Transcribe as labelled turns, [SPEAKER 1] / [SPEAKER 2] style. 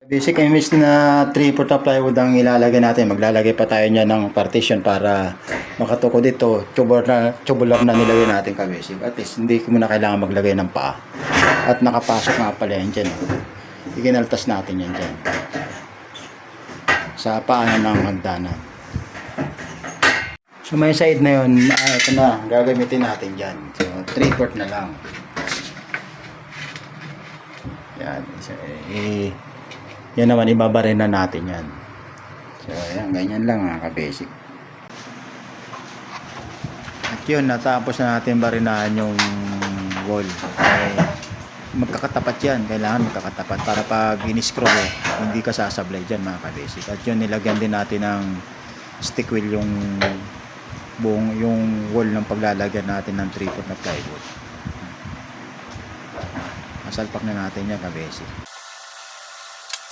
[SPEAKER 1] Basic imbis na 3/4 na plywood ang ilalagay natin, maglalagay pa tayo niya ng partition para makatukod dito. Tubular na nilagay natin ka-basic. At least hindi ko muna kailangan maglagay ng paa. At nakapasok nga pala yan dyan. Iginaltas natin yan dyan. Sa paanan ng hagdanan. So may side na yun, ito na, gagamitin natin dyan. So 3/4 na lang. Yan. So, yan naman, ibabarin na natin yan. So, ayan, ganyan lang mga ka-basic. At yun, natapos na natin barinahan yung wall. Magkakatapat yan. Kailangan magkakatapat para pag in-screw hindi ka sasablay dyan mga ka-basic. At yun, nilagyan din natin ng stick wheel yung buong yung wall ng paglalagyan natin ng 3/4 na plywood. Masalpak na natin yan ka-basic.